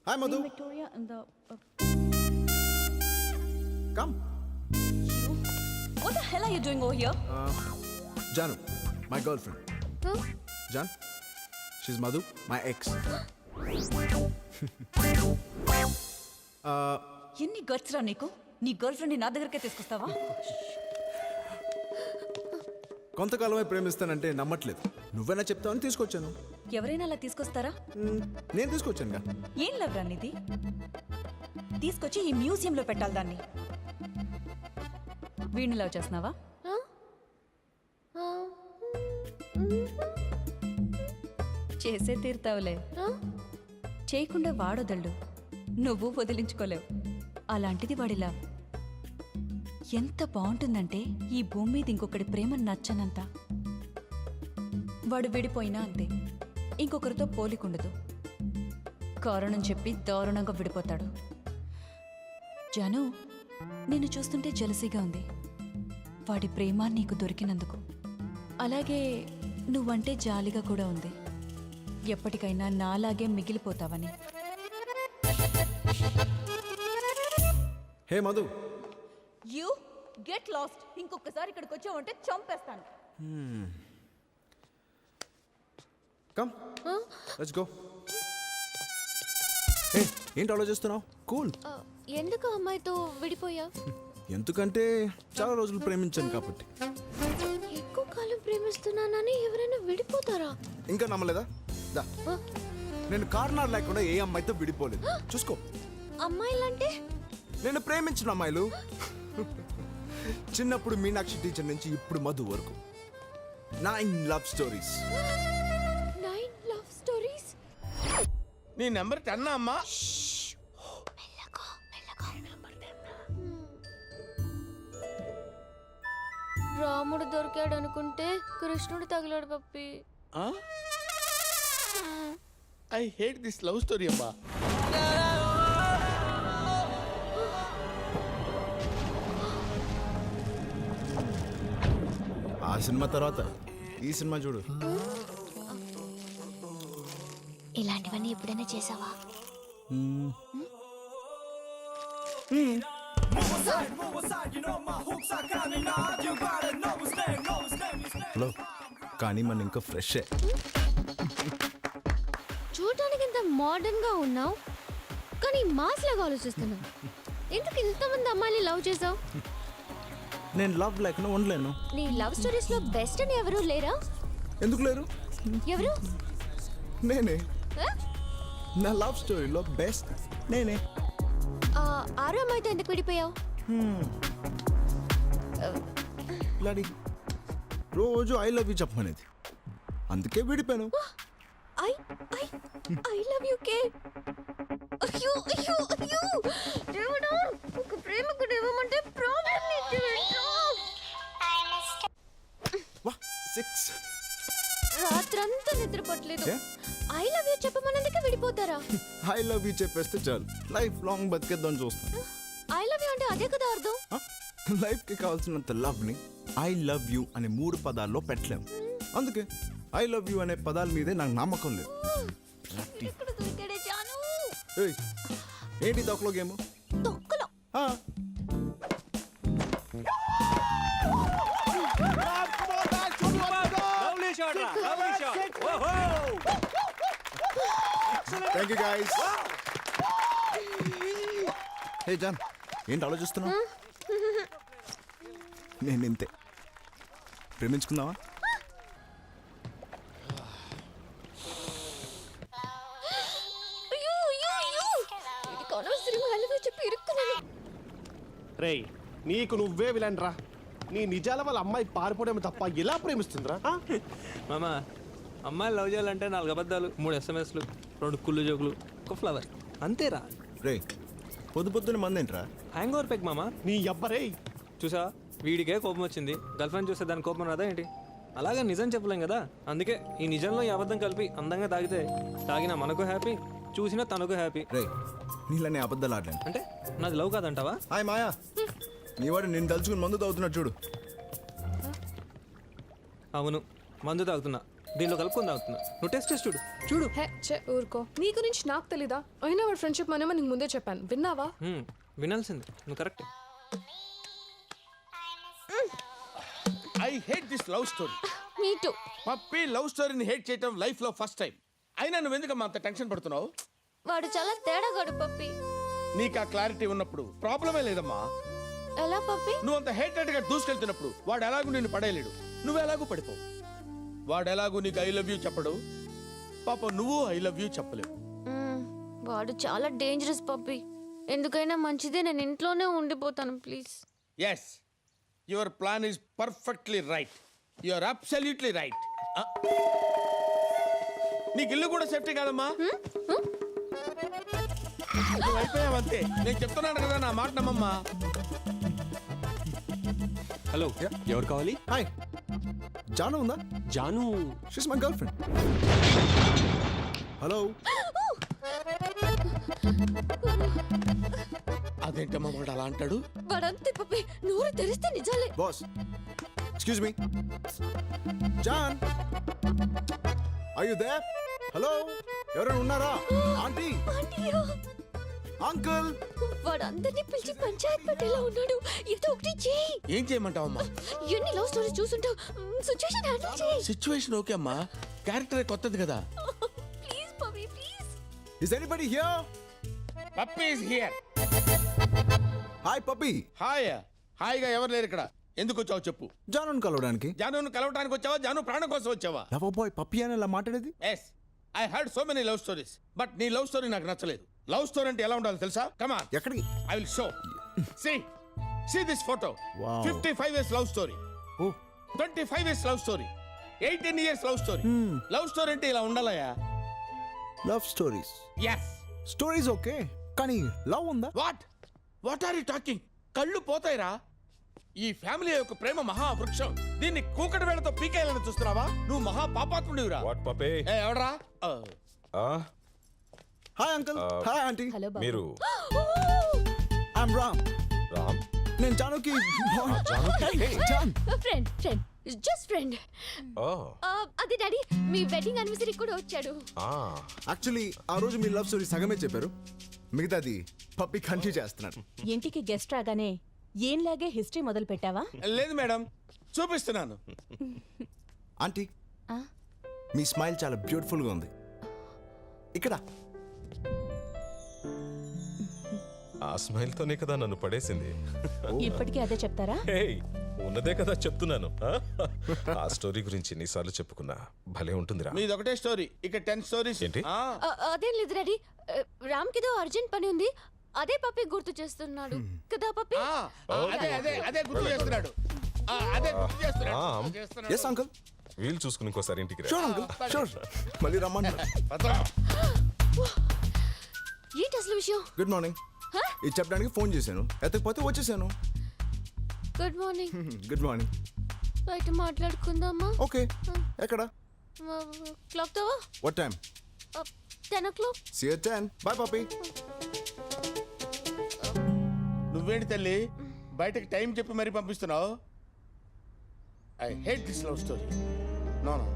Hi, Madhu. Victoria and the... Come. You? What the hell are you doing over here? Janu, my girlfriend. Huh? Jan, she's Madhu, my ex. ఎన్ని guts రా నీకు? నీ girl friend నా దగ్గరకే తీసుకొస్తావా? కొంతకాలమే ప్రేమిస్తానంటే నమ్మట్లేదు. నువ్వైనా చెప్తావని తీసుకొచ్చాను. ఎవరైనా అలా తీసుకొస్తారా? నేను తీసుకొచ్చానుగా. ఏం లవ్ రా నీది? తీసుకొచ్చి ఈ మ్యూజియంలో పెట్టాలి దాన్ని. వీడిని లవ్ చేస్తున్నావా? చేసే తీరుతావులే. చేయకుండా వాడొదళ్ళు, నువ్వు వదిలించుకోలేవు. అలాంటిది వాడిలా ఎంత బాగుంటుందంటే ఈ భూమి మీద ఇంకొకటి ప్రేమ నచ్చనంత. వాడు విడిపోయినా అంతే, ఇంకొకరితో పోలికుండదు. కారణం చెప్పి దారుణంగా విడిపోతాడు. జాను, నిన్ను చూస్తుంటే జలసీగా ఉంది వాడి ప్రేమ నీకు దొరికినందుకు. అలాగే నువ్వంటే జాలిగా కూడా ఉంది, ఎప్పటికైనా నాలాగే మిగిలిపోతావని. హే మధు, యూ గెట్ లాస్ట్. ఇంకొకసారి ఇక్కడికి వచ్చావంటే చంపేస్తాను. Come let's go. హే, ఏంటి ఆలోచిస్తున్నావు? కూల్. ఎందుకు అమ్మాయితో విడిపోయా? ఎందుకంటే చాలా రోజులు ప్రేమించాను కాబట్టి. ఎక్కువ కాలం ప్రేమిస్తున్నానని ఎవరైనా విడిపోతారా? ఇంకా నమ్మలేదా? దా, నేను కారణాలు లేకుండా ఏ అమ్మాయితో విడిపోలేదు. చూసుకో. అమ్మాయిలంటే నేను ప్రేమించిన అమ్మాయిలు చిన్నప్పుడు మీనాక్షి టీచర్ నుంచి ఇప్పుడు మధు వరకు 9 లవ్ స్టోరీస్. 9 love stories. నీ నెంబర్ 10 అమ్మా. రాముడు దొరికాడు అనుకుంటే కృష్ణుడు తగిలాడు Pappi. I hate this love story అమ్మా. ఆ సినిమా తర్వాత ఈ సినిమా చూడు. ఇలాంటివన్నీ ఎప్పుడైనా చేసావా? హలో, కానీ మన ఇంకా ఫ్రెష్. చూడటానికి ఇంత మోడర్న్ గా ఉన్నావు, కానీ మాస్ లాగా ఆలోచిస్తున్నావు. ఎందుకు ఇంతమంది అమ్మాయిని లవ్ చేసావు? నేను లవ్ లేకుండా ఉండలేను. నీ లవ్ స్టోరీస్ లో బెస్ట్ అని ఎవరు లేరా? ఎందుకు లేరు? ఎవరు? నేనే. ఆ? నా లవ్ స్టోరీలో బెస్ట్ నేనే. ఆరో అమ్మాయితో ఎందుకు విడిపోయావు? లాడి రోజు ఐ లవ్ యూ చెప్పమనేది, అందుకే విడిపోయాను. I I I love you కే. అయ్యో అయ్యో అయ్యో దేవుడా, ఒక ప్రేమకుడు ఇవ్వమంటే ప్రాబ్లం ఏంటి? వా 6 రాత్రంతా నిద్రపోట్లేదు. ఏ? ఐ లవ్ యూ చెప్పమన్నందుకే విడిపోతారా? ఐ లవ్ యూ చెప్పేస్తే చాలు, లైఫ్ లాంగ్ బతికేద్దాం చూస్తాను. ఐ లవ్ యూ అంటే అదే కదా అర్థం. లైఫ్ కి కావాల్సినంత లవ్ ని ఐ లవ్ యూ అనే 3 పదాల్లో పెట్టలేము. అందుకే ఐ లవ్ యూ అనే పదాల మీదే నాకు నమ్మకం లేదు. ఇక్కడ దొరికాడే జాను. ఏయ్, ఏంటి తొక్కలో గేమ్? తొక్కలో thank you guys. Hey John, ఏంటి ఆలోచిస్తున్నావు? నేను ఇంతే. ప్రేమించుకుందామా? అయ్యో అయ్యో అయ్యో, ఇది అనవసరంగా ఐ లవ్ యూ చెప్పి ఇరుక్కున్నాను. రేయ్, నీకు నువ్వే విలన్ రా. నీ నిజాల వాళ్ళ అమ్మాయి పారిపోవడం తప్ప ఎలా ప్రేమిస్తుందిరా? మామా, అమ్మాయిలు లవ్ చేయాలంటే 4 అబద్ధాలు, 3 SMSలు, 2 కుళ్ళు జోకులు, ఒక ఫ్లవర్, అంతేరా. రే, పొద్దున్న మందేంట్రా? హ్యాంగ్ ఓవర్ పెక్ మామా. నీ అబ్బరే. చూసా, వీడికే కోపం వచ్చింది, గర్ల్ ఫ్రెండ్ చూస్తే దాని కోపం రాదా ఏంటి? అలాగే నిజం చెప్పలేం కదా, అందుకే ఈ నిజంలో ఈ అబద్ధం కలిపి అందంగా తాగితే తాగినా మనకు హ్యాపీ, చూసినా తనకు హ్యాపీ. రే, నీళ్ళని అబద్ధాలు ఆడలేను. అంటే నాది లవ్ కాదంటావా? హాయ్ మాయా, నీ వాడు నిన్ను తలుచుకుని మందు తాగుతున్నాడు చూడు. అవును, మందు తాగుతున్నా. దీనిలో కలుపుకొని తాగుతున్నా. నువ్వు టెస్ట్ చేసి చూడు చూడు. హే చే ఊరుకో. నీ గురించి నాకు తెలీదా? అయినా వాడు ఫ్రెండ్షిప్ మనమో నీకు ముందే చెప్పాను, విన్నావా? వినాల్సింది, నువ్వు correct. I hate this love story. Me too. Puppy love స్టోరీని హేట్ చేయటం లైఫ్ లో ఫస్ట్ టైం. అయినా నువ్వు ఎందుకమ్మా అంత టెన్షన్ పడుతున్నావు? వాడు చాలా తేడాగాడు పప్పి. నీకు ఆ క్లారిటీ ఉన్నప్పుడు ప్రాబ్లమే లేదమ్మా. ఎలా పప్పి? నువ్వు అంత హేటెడ్ గా దూసుకెళ్తున్నప్పుడు వాడు ఎలాగూ నిన్ను పడేయలేడు, నువ్వు ఎలాగూ పడిపోవు. వాడు ఎలాగూ నీకు ఐ లవ్ యూ చెప్పడు, పాప నువ్వు ఐ లవ్ యూ చెప్పలేవు. వాడు చాలా డేంజరస్ పప్పి. ఎందుకైనా మంచిదే, నేను ఇంట్లోనే ఉండిపోతాను please. Yes, your plan is perfectly right. You are absolutely right. నీకు ఇల్లు కూడా సేఫ్టీ కాదమ్మా. నువ్వు అయిపోయావంతే. నేను చెప్తున్నాను కదా, నా మాట నమ్మమ్మా. హలో, ఎవరు కావాలి? హాయ్, జాను ఉందా? Janu. She's my girlfriend. Hello. అదేంటమ్మా వాడు అలా అంటాడు? వాడంతే పప్పి, నోరు తెరిస్తే నిజాలే. Boss, excuse me. Jaan, are you there? Hello, ఎవరైనా ఉన్నారా? ఆంటీ, ఆంటీయో, అంకుల్. వాడు అందరినీ పిలిచి పంచాయత్ పెట్టేలా ఉన్నాడు. ఏదో ఒకటి చేయి. ఏం చేయమంటావమ్మా? ఎన్ని లవ్ స్టోరీస్ చూసుంటావు, సిచ్యువేషన్ హ్యాండిల్ చేయి. సిచ్యువేషన్ ఓకే అమ్మా, క్యారెక్టర్ కొత్తది కదా. Please puppy please. Is anybody here? Puppy is here. Hi puppy. Hi. హాయిగా ఎవరు లేరు ఇక్కడ. ఎందుకు వచ్చావు చెప్పు. జానుని కలవడానికి. జానును కలవడానికి వచ్చావా, జాను ప్రాణం కోసం వచ్చావా? లవ్ బాయ్ పప్పీ అని ఇలా మాట్లాడేది? Yes, I heard so many love stories, but నీ లవ్ స్టోరీ నాకు నచ్చలేదు. లవ్ స్టోరీ అంటే ఎలా ఉండాలి తెలుసా? కమ్ ఆన్, ఎక్కడికి? I will show. See this photo. Wow. 55 years love story. ఓ, 25 years love story. 18 years love story. Love story అంటే ఇలా ఉండాలయా? Love stories. Yes. Stories okay, కానీ లవ్ ఉందా? What are you talking? కళ్ళు పోతాయిరా. ఈ ఫ్యామిలీ యొక్క ప్రేమ మహావృక్షం. దీన్ని కూకటి వేళతో పీకేయాలని చూస్తున్నావా? నువ్వు మహా పాపాత్ముడివిరా. వాట్ పపే? ఏ ఎవడరా? Hi uncle. Hi aunty. Hello బాబు. మీరు ఐఎమ్ రామ్. రామ్? నేను జానుకి. Jaan. Friend friend just friend. ఓ, అదే డాడీ, మీ వెడ్డింగ్ యానివర్సరీ కూడా వచ్చాడు. యాక్చువల్లీ ఆ రోజు మీ లవ్ స్టోరీ సగమే చెప్పారు, మిగతాది పప్పి కంటిన్యూ చేస్తున్నాడు. ఇంటికి గెస్ట్ రాగానే ఏంలాగే హిస్టరీ మొదలు పెట్టావా? లేదు మేడం, చూపిస్తున్నాను. ఆంటీ, మీ స్మైల్ చాలా బ్యూటిఫుల్ గా ఉంది. ఇక్కడ ఆ స్మైల్ తోనే కదా నన్ను పడేసింది. ఇప్పటికీ అదే చెప్తారా? హేయ్, ఉన్నదే కదా చెప్తున్నాను. ఆ స్టోరీ గురించి ఎన్నిసార్లు చెప్పుకున్నా భలే ఉంటుందిరా. మీది ఒకటే స్టోరీ, ఇక 10 స్టోరీస్. ఏంటి? అదేం లేదు డాడీ, రామ్కిదో అర్జెంట్ పని ఉంది, అదే పప్పి గుర్తు చేస్తున్నాడు కదా పప్పి. అదే అదే అదే గుర్తు చేస్తున్నాడు. అదే గుర్తు చేస్తున్నాడు. రామ్. గుర్తు చేస్తున్నాడు. Yes uncle. వీలు చూసుకుని ఇంకోసారి ఇంటికి రా. Sure uncle, sure. మళ్ళీ రమ్మంటారు. పత్రం. ఏంటి అసలు విషయం? Good morning. ఇది చెప్పడానికి ఫోన్ చేశాను, ఎత్తకపోతే వచ్చేసాను. Good morning. Good morning. బయట మాట్లాడుకుందామా? ఓకే, ఎక్కడ? క్లాక్ తోవా? What time? 10 o'clock. See you at 10. Bye puppy. నువ్వేంటి తల్లి బయటకి టైం చెప్పి మరీ పంపిస్తున్నావు? I hate this love story. No no,